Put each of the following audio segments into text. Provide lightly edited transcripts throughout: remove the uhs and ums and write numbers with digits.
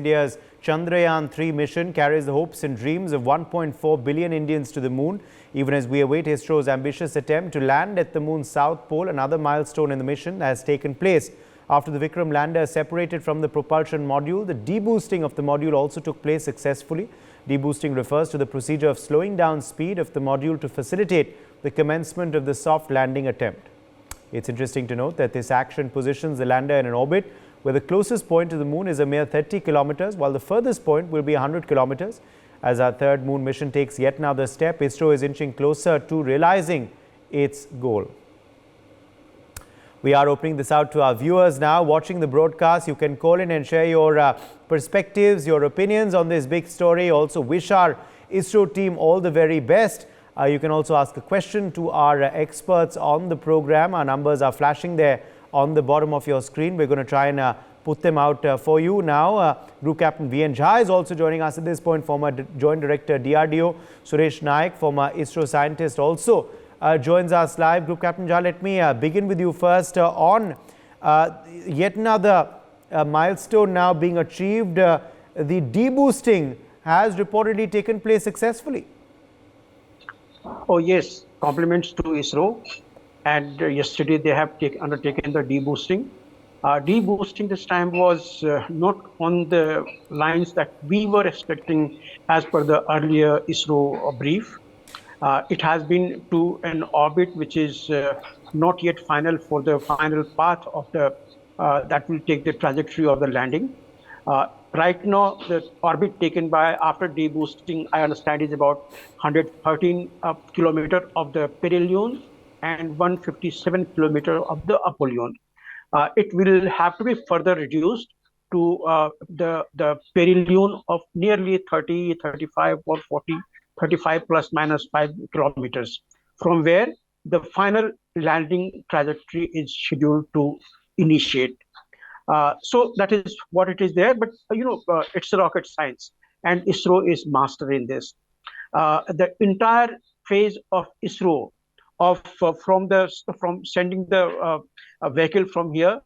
India's Chandrayaan-3 mission carries the hopes and dreams of 1.4 billion Indians to the moon. Even as we await ISRO's ambitious attempt to land at the moon's south pole, another milestone in the mission has taken place. After the Vikram lander separated from the propulsion module, the deboosting of the module also took place successfully. Deboosting refers to the procedure of slowing down speed of the module to facilitate the commencement of the soft landing attempt. It's interesting to note that this action positions the lander in an orbit where the closest point to the moon is a mere 30 kilometers, while the furthest point will be 100 kilometers. As our third moon mission takes yet another step, ISRO is inching closer to realizing its goal. We are opening this out to our viewers now watching the broadcast. You can call in and share your perspectives, your opinions on this big story. Also wish our ISRO team all the very best. You can also ask a question to our experts on the program. Our numbers are flashing there on the bottom of your screen. We're going to try and put them out for you now. Group Captain V.N. Jha is also joining us at this point. Former Joint Director DRDO Suresh Naik, former ISRO scientist, also joins us live. Group Captain Jha, let me begin with you first on yet another milestone now being achieved. The deboosting has reportedly taken place successfully. Oh yes, compliments to ISRO, and yesterday they have undertaken the deboosting. Deboosting this time was not on the lines that we were expecting as per the earlier ISRO brief. It has been to an orbit which is not yet final for the final path of the that will take the trajectory of the landing. Right now, the orbit taken by after deboosting, I understand, is about 113 kilometer of the perihelion and 157 kilometer of the apollyon. It will have to be further reduced to the perihelion of nearly 30, 35 or 40, 35 plus minus 5 kilometers, from where the final landing trajectory is scheduled to initiate. So that is what it is there, but it's a rocket science and ISRO is master in this. The entire phase of ISRO from sending the vehicle from here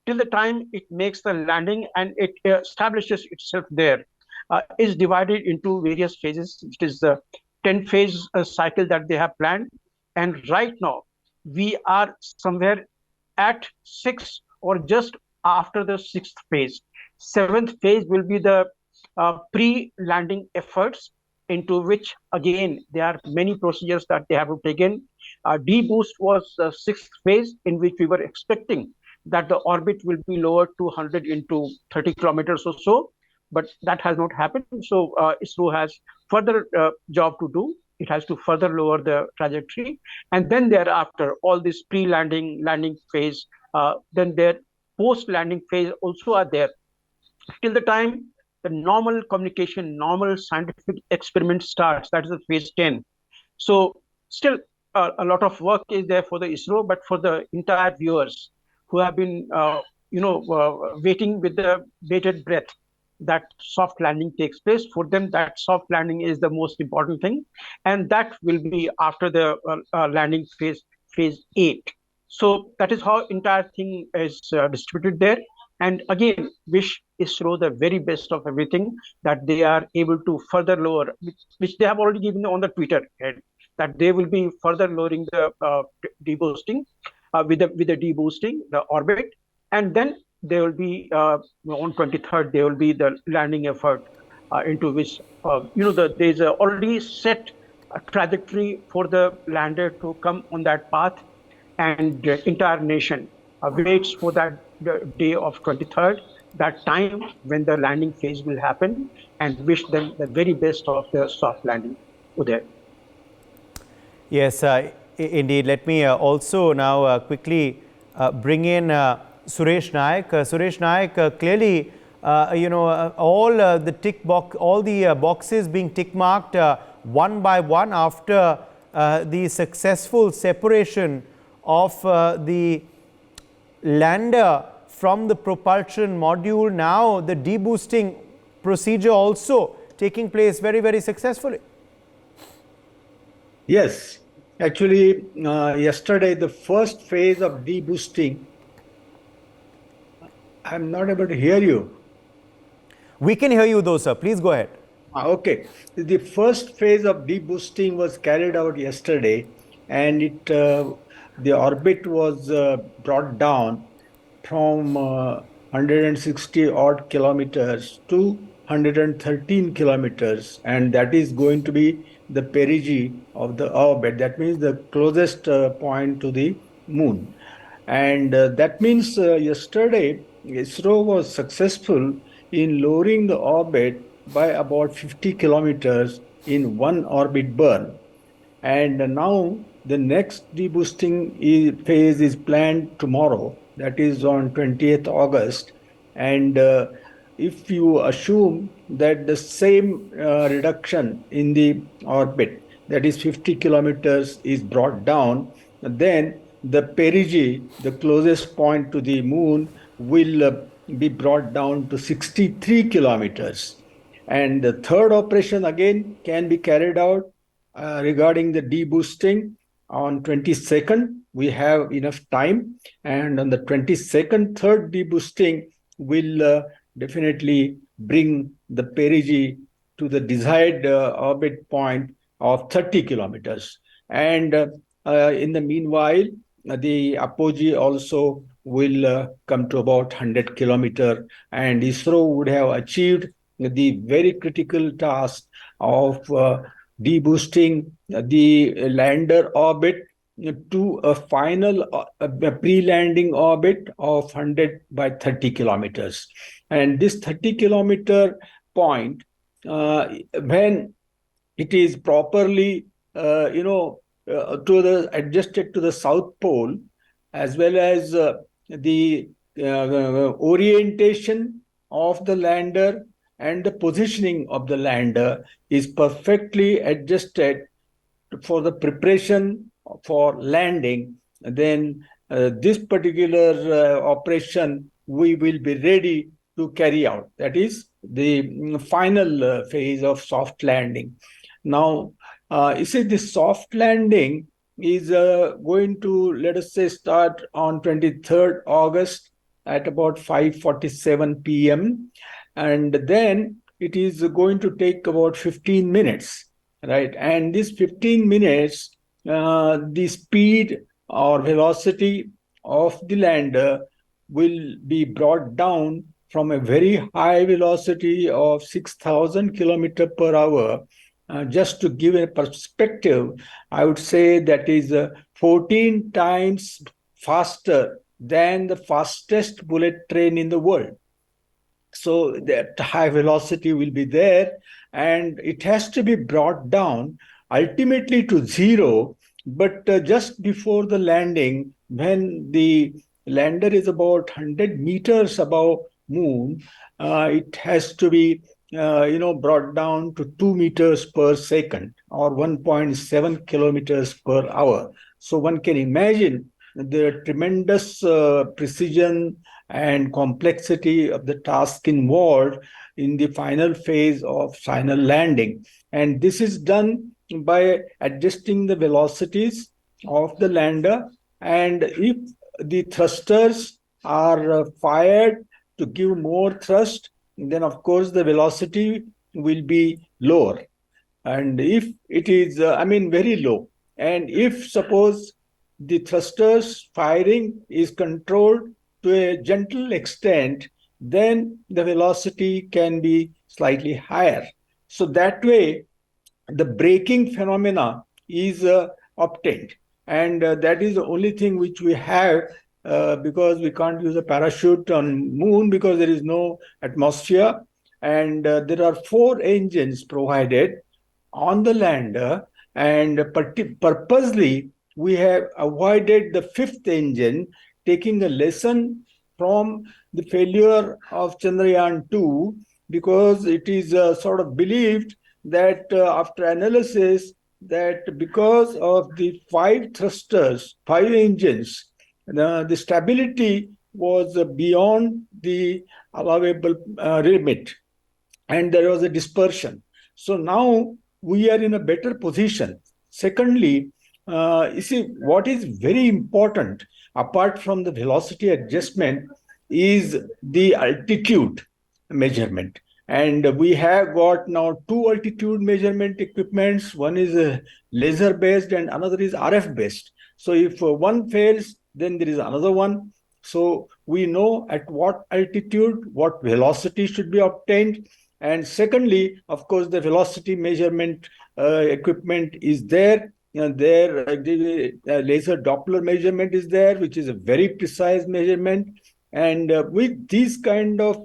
till the time it makes the landing and it establishes itself there is divided into various phases. It is the 10-phase cycle that they have planned, and right now we are somewhere at 6 or just after the 6th phase. 7th phase will be the pre-landing efforts, into which again there are many procedures that they have to take in. Deboost was the 6th phase, in which we were expecting that the orbit will be lowered to 100 into 30 kilometers or so, but that has not happened. So ISRO has further job to do. It has to further lower the trajectory, and then thereafter all this pre-landing, landing phase, then their post-landing phase also are there. Till the time the normal communication, normal scientific experiment starts, that is the phase 10. So still a lot of work is there for the ISRO, but for the entire viewers who have been waiting with the bated breath that soft landing takes place, for them that soft landing is the most important thing, and that will be after the landing phase 8. So that is how entire thing is distributed there. And again, wish ISRO the very best of everything, that they are able to further lower, which they have already given on the Twitter head, that they will be further lowering the deboosting with the deboosting, the orbit, and then there will be on 23rd there will be the landing effort into which there is already set a trajectory for the lander to come on that path, and the entire nation waits for that day of 23rd, that time when the landing phase will happen, and wish them the very best of the soft landing. Uday. Yes, indeed. Let me also now quickly bring in Suresh Naik. Suresh Naik, clearly, all the boxes being tick marked one by one after the successful separation of the lander from the propulsion module. Now the deboosting procedure also taking place very, very successfully. Yes, actually yesterday the first phase of deboosting, I'm not able to hear you. We can hear you though, sir. Please go ahead. Okay. The first phase of deboosting was carried out yesterday, and the orbit was brought down from 160 odd kilometers to 113 kilometers, and that is going to be the perigee of the orbit. That means the closest point to the moon. And that means yesterday ISRO was successful in lowering the orbit by about 50 kilometers in one orbit burn. And now the next deboosting phase is planned tomorrow, that is on 20th August. And if you assume that the same reduction in the orbit, that is 50 kilometers, is brought down, then the perigee, the closest point to the moon, will be brought down to 63 kilometers. And the third operation again can be carried out regarding the deboosting on 22nd. We have enough time, and on the 22nd, third deboosting will definitely bring the perigee to the desired orbit point of 30 kilometers. And in the meanwhile, the apogee also will come to about 100 kilometer, and ISRO would have achieved the very critical task of deboosting the lander orbit to a final pre-landing orbit of 100 by 30 kilometers. And this 30-kilometer point, when it is properly, adjusted to the South Pole, as well as the orientation of the lander and the positioning of the lander is perfectly adjusted for the preparation for landing, then this particular operation we will be ready to carry out. That is the final phase of soft landing. Now, you see, this soft landing is going to, let us say, start on 23rd August at about 5:47 p.m. And then it is going to take about 15 minutes, right? And this 15 minutes, the speed or velocity of the lander will be brought down from a very high velocity of 6,000 kilometers per hour. Just to give a perspective, I would say that is 14 times faster than the fastest bullet train in the world. So that high velocity will be there, and it has to be brought down ultimately to zero. But just before the landing, when the lander is about 100 meters above moon, it has to be brought down to 2 meters per second or 1.7 kilometers per hour. So one can imagine the tremendous precision and complexity of the task involved in the final phase of final landing. And this is done by adjusting the velocities of the lander. And if the thrusters are fired to give more thrust, then of course the velocity will be lower. And if it is, very low, and if suppose the thrusters firing is controlled to a gentle extent, then the velocity can be slightly higher. So that way, the braking phenomena is obtained. And that is the only thing which we have, because we can't use a parachute on moon because there is no atmosphere. And there are 4 engines provided on the lander, and purposely we have avoided the 5th engine, taking a lesson from the failure of Chandrayaan 2, because it is sort of believed that after analysis, that because of the 5 thrusters, 5 engines, the stability was beyond the allowable limit, and there was a dispersion. So now we are in a better position. Secondly, you see, what is very important, apart from the velocity adjustment, is the altitude measurement. And we have got now two altitude measurement equipments. One is laser based and another is RF based. So if one fails, then there is another one. So we know at what altitude, what velocity should be obtained. And secondly, of course, the velocity measurement equipment is there. The laser Doppler measurement is there, which is a very precise measurement. And with these kind of,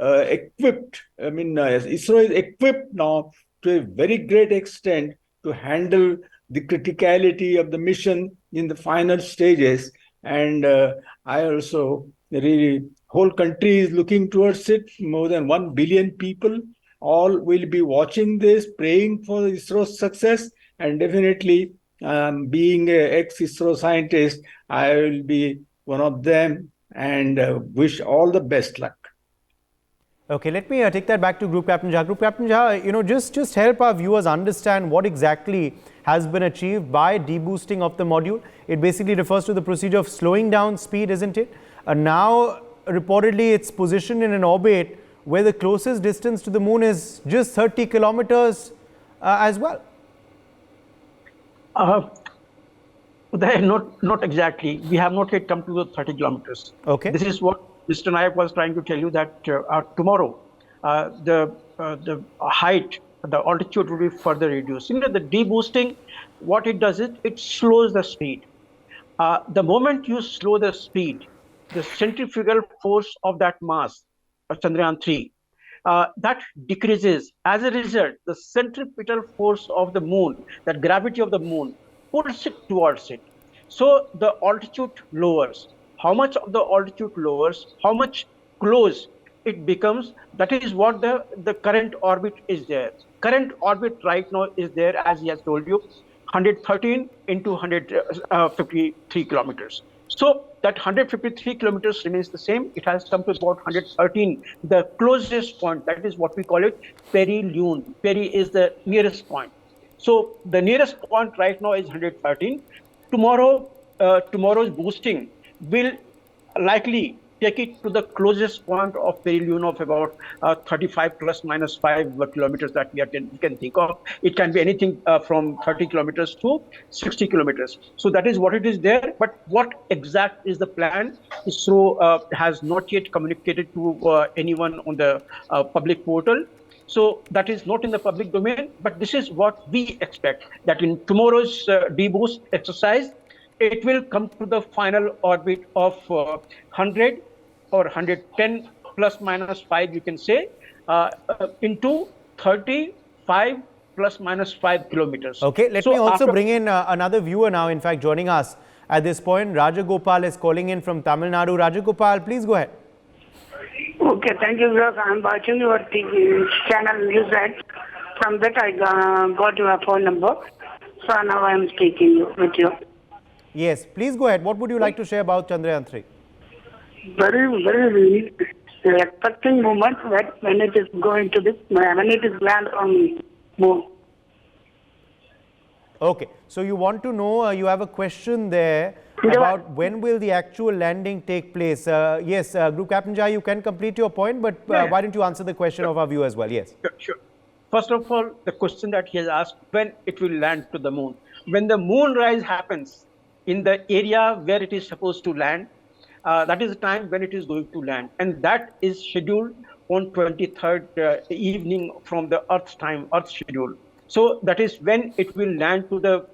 equipped, ISRO is equipped now to a very great extent to handle the criticality of the mission in the final stages. And I also really, whole country is looking towards it. More than 1 billion people all will be watching this, praying for ISRO's success. And definitely, being an ex-ISRO scientist, I will be one of them and wish all the best luck. Okay, let me take that back to Group Captain Jha. Group Captain Jha, just help our viewers understand what exactly has been achieved by deboosting of the module. It basically refers to the procedure of slowing down speed, isn't it? Now, reportedly, it's positioned in an orbit where the closest distance to the moon is just 30 kilometers as well. Not exactly. We have not yet come to the 30 kilometers. Okay. This is what Mr. Nayak was trying to tell you, that tomorrow the height, the altitude will be further reduced. The deboosting, what it does is it slows the speed. The moment you slow the speed, the centrifugal force of that mass, Chandrayaan 3, that decreases. As a result, the centripetal force of the moon, that gravity of the moon, pulls it towards it. So the altitude lowers. How much of the altitude lowers, how much close it becomes, that is what the current orbit is there. Current orbit right now is there, as he has told you, 113 into 153 kilometers. So that 153 kilometers remains the same. It has come to about 113, the closest point. That is what we call it perihelion. Peri is the nearest point. So the nearest point right now is 113. Tomorrow's boosting will likely take it to the closest point of perihelion of about 35 plus minus 5 kilometers that we can think of. It can be anything from 30 kilometers to 60 kilometers. So that is what it is there. But what exact is the plan? ISRO has not yet communicated to anyone on the public portal. So that is not in the public domain. But this is what we expect, that in tomorrow's deboost exercise, it will come to the final orbit of 100 or 110 plus minus 5, you can say, into 35 plus minus 5 kilometers. Okay, let me also bring in another viewer now, in fact, joining us at this point. Rajagopal is calling in from Tamil Nadu. Rajagopal, please go ahead. Okay, thank you, sir. I'm watching your TV channel NewsX. From that, I got your phone number. So now I'm speaking with you. Yes, please go ahead. What would you like to share about Chandrayaan 3? Very expecting moment when it is going to this, when it is land on moon. Okay, so you want to know, you have a question there about when will the actual landing take place. Yes, Group Captain Jha, you can complete your point, but why don't you answer the question of our viewer as well? Yes. Sure. First of all, the question that he has asked, when it will land to the moon. When the moon rise happens in the area where it is supposed to land, that is the time when it is going to land, and that is scheduled on 23rd evening from the Earth's time, Earth schedule. So that is when it will land to the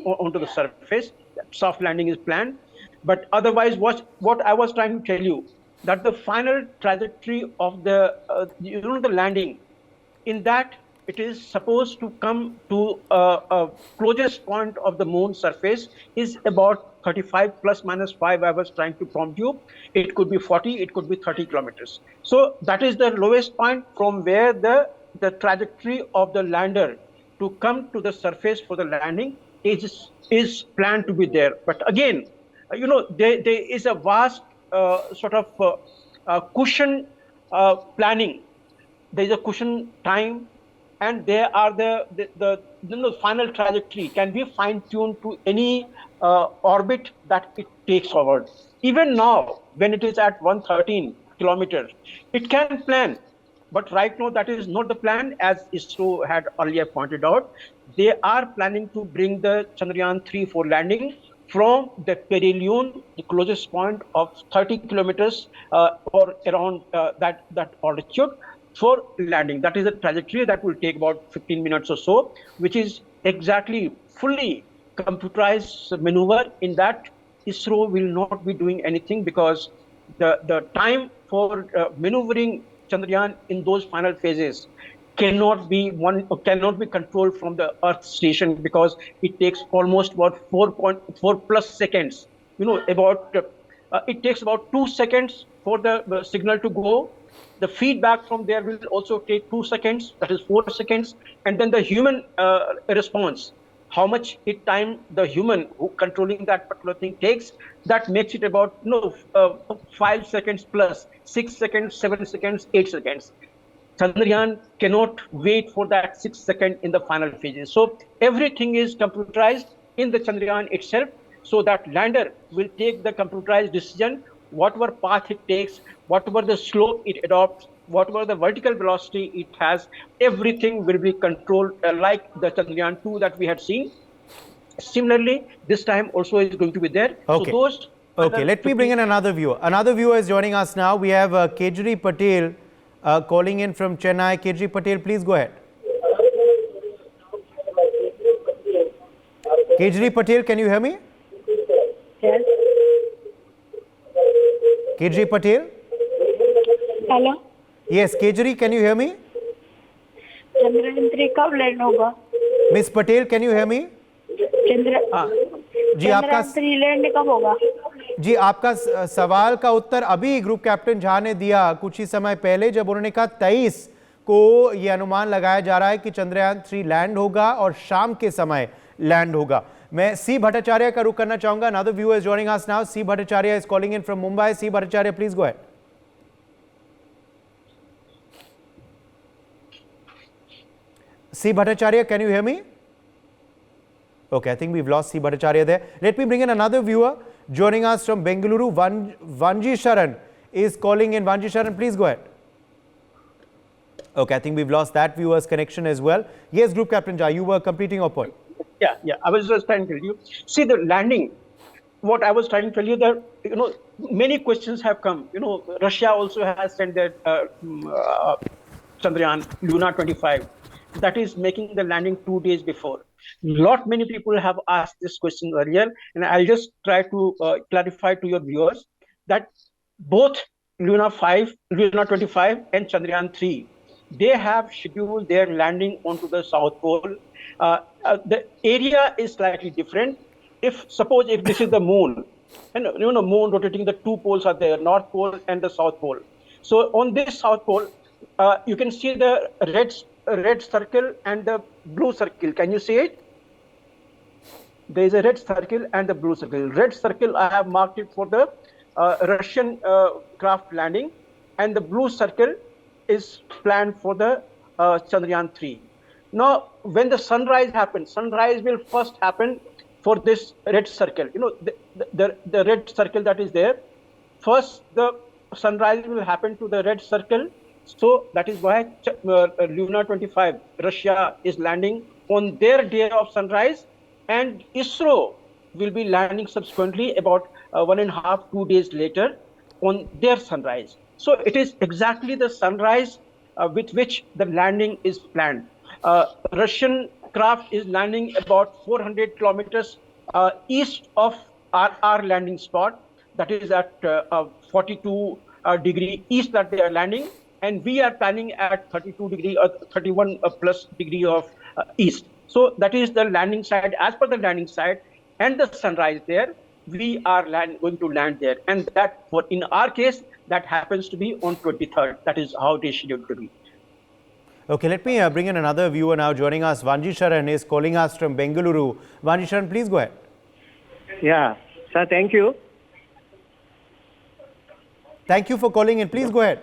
onto the surface. Soft landing is planned, but otherwise, what I was trying to tell you, that the final trajectory of the the landing, in that it is supposed to come to a closest point of the moon surface is about 35 plus minus 5. I was trying to prompt you. It could be 40, it could be 30 kilometers. So that is the lowest point from where the trajectory of the lander to come to the surface for the landing is planned to be there. But again, there is a vast sort of cushion planning. There is a cushion time, and there are the final trajectory can be fine-tuned to any orbit that it takes forward. Even now, when it is at 113 kilometers, it can plan But right now, that is not the plan, as ISRO had earlier pointed out. They are planning to bring the Chandrayaan-3 for landing from the perihelion, the closest point of 30 kilometers or around that altitude for landing. That is a trajectory that will take about 15 minutes or so, which is exactly fully computerized maneuver. In that, ISRO will not be doing anything, because the time for maneuvering Chandrayaan in those final phases cannot be controlled from the Earth station, because it takes almost about 4.4 plus seconds. It takes about 2 seconds for the signal to go. The feedback from there will also take 2 seconds, that is 4 seconds, and then the human response, how much time the human who controlling that particular thing takes, that makes it about 5 seconds plus 6 seconds, 7 seconds, 8 seconds. Chandrayaan cannot wait for that 6 seconds in the final phases. So everything is computerized in the Chandrayaan itself, so that lander will take the computerized decision, whatever path it takes, whatever the slope it adopts, whatever the vertical velocity it has, everything will be controlled like the Chandrayaan-2 that we had seen. Similarly, this time also is going to be there. Okay. So okay, let me bring in another viewer. Another viewer is joining us now. We have Kejri Patel calling in from Chennai. Kejri Patel, please go ahead. Kejri Patel, can you hear me? Yes. Kejri Patel? Hello. Yes, Kejri, can you hear me? Chandrayaan-3 कब land होगा? Miss Patel, can you hear me? जी आपका Chandrayaan-3 land कब होगा? जी आपका सवाल का उत्तर अभी group captain Jha ने दिया कुछ ही समय पहले, जब उन्होंने कहा 23 को ये अनुमान लगाया जा रहा है कि चंद्रयान-3 लैंड होगा और शाम के समय लैंड होगा। मैं सी भट्टाचार्य का रुख करना चाहूंगा। Another viewer is joining us now. C Bhattacharya is calling in from Mumbai. C Bhattacharya, please go ahead. C Bhattacharya, can you hear me? Okay, I think we've lost C Bhattacharya there. Let me bring in another viewer joining us from Bengaluru. Vanji Sharan is calling in. Vanji Sharan, please go ahead. Okay, I think we've lost that viewer's connection as well. Yes, Group Captain Jha, you were completing your point. Yeah. I was just trying to tell you. See, the landing, what I was trying to tell you, that many questions have come. Russia also has sent their Chandrayaan Luna 25. That is making the landing 2 days before. Many people have asked this question earlier, and I'll just try to clarify to your viewers that both Luna 25 and Chandrayaan 3, they have scheduled their landing onto the South Pole. The area is slightly different. Suppose if this is the moon, and moon rotating, the two poles are there, North Pole and the South Pole. So on this South Pole, you can see the red circle and the blue circle. Can you see it? There is a red circle and the blue circle. Red circle, I have marked it for the Russian craft landing, and the blue circle is planned for the Chandrayaan-3. Now, when the sunrise happens, sunrise will first happen for this red circle. The red circle that is there. First, the sunrise will happen to the red circle. So that is why Luna 25, Russia, is landing on their day of sunrise, and ISRO will be landing subsequently about 1.5 to 2 days later on their sunrise. So it is exactly the sunrise with which the landing is planned. Russian craft is landing about 400 kilometers east of our landing spot. That is at 42 degree east that they are landing, and we are planning at 32 degree or 31 plus degree of east. So that is the landing site. As per the landing site and the sunrise there, we are going to land there, and that in our case that happens to be on 23rd. That is how it is scheduled to be. Okay, let me bring in another viewer now joining us. Vanji Sharan is calling us from Bengaluru. Vanji Sharan, please go ahead. Yeah, sir, thank you. Thank you for calling in. Please go ahead.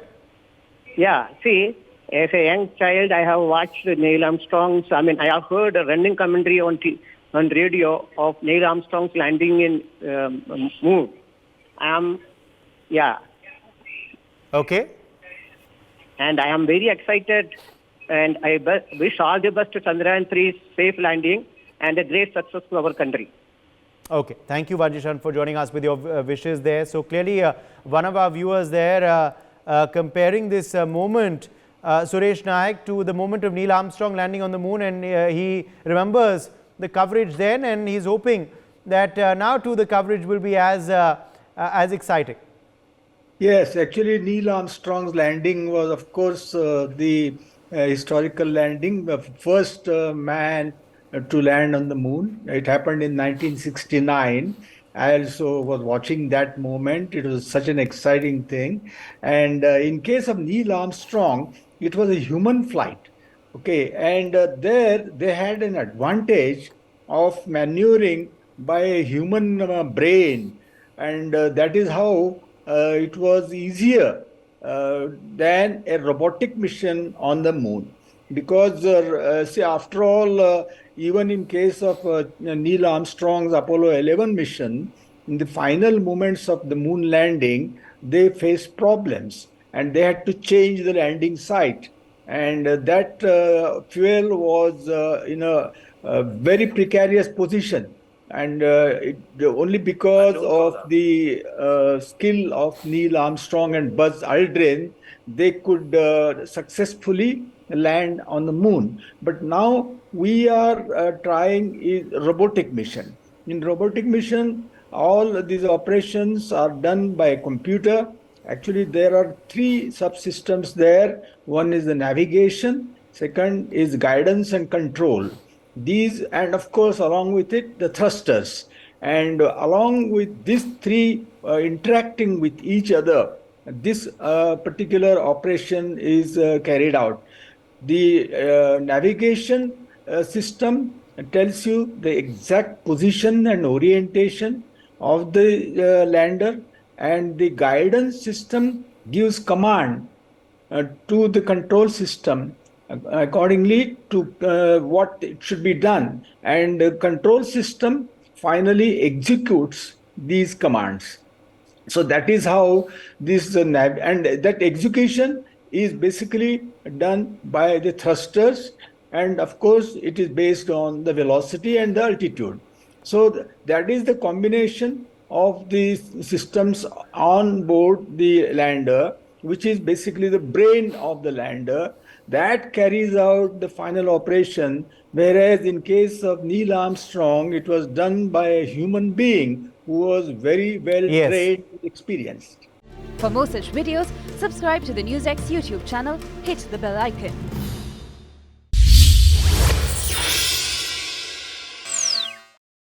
Yeah, see, as a young child, I have watched Neil Armstrong's, I have heard a running commentary on radio of Neil Armstrong's landing in moon. Yeah. Okay. and I am very excited, and I wish all the best to Chandrayaan 3's safe landing and a great success to our country. Okay, thank you, Vanjishan, for joining us with your wishes there. So clearly, one of our viewers there comparing this moment, Suresh Naik, to the moment of Neil Armstrong landing on the moon, and he remembers the coverage then, and he's hoping that now too the coverage will be as exciting. Yes, actually, Neil Armstrong's landing was, of course, the historical landing, the first man to land on the moon. It happened in 1969. I also was watching that moment. It was such an exciting thing. And in case of Neil Armstrong, it was a human flight. Okay, and there they had an advantage of maneuvering by a human brain, and that is how it was easier than a robotic mission on the moon. Because, see, after all, even in case of Neil Armstrong's Apollo 11 mission, in the final moments of the moon landing, they faced problems and they had to change the landing site. And that fuel was in a very precarious position. And only because of the skill of Neil Armstrong and Buzz Aldrin, they could successfully land on the moon. But now we are trying a robotic mission. In robotic mission, all these operations are done by a computer. Actually, there are three subsystems there. One is the navigation, second is guidance and control. These, and of course, along with it, the thrusters. And along with these three interacting with each other, this particular operation is carried out. The navigation system tells you the exact position and orientation of the lander, and the guidance system gives command to the control system accordingly to what it should be done, and the control system finally executes these commands. So that is how this and that execution is basically done by the thrusters, and of course it is based on the velocity and the altitude. So that is the combination of the systems on board the lander, which is basically the brain of the lander, that carries out the final operation, whereas in case of Neil Armstrong, it was done by a human being who was very well trained and experienced. For more such videos, subscribe to the NewsX YouTube channel, hit the bell icon.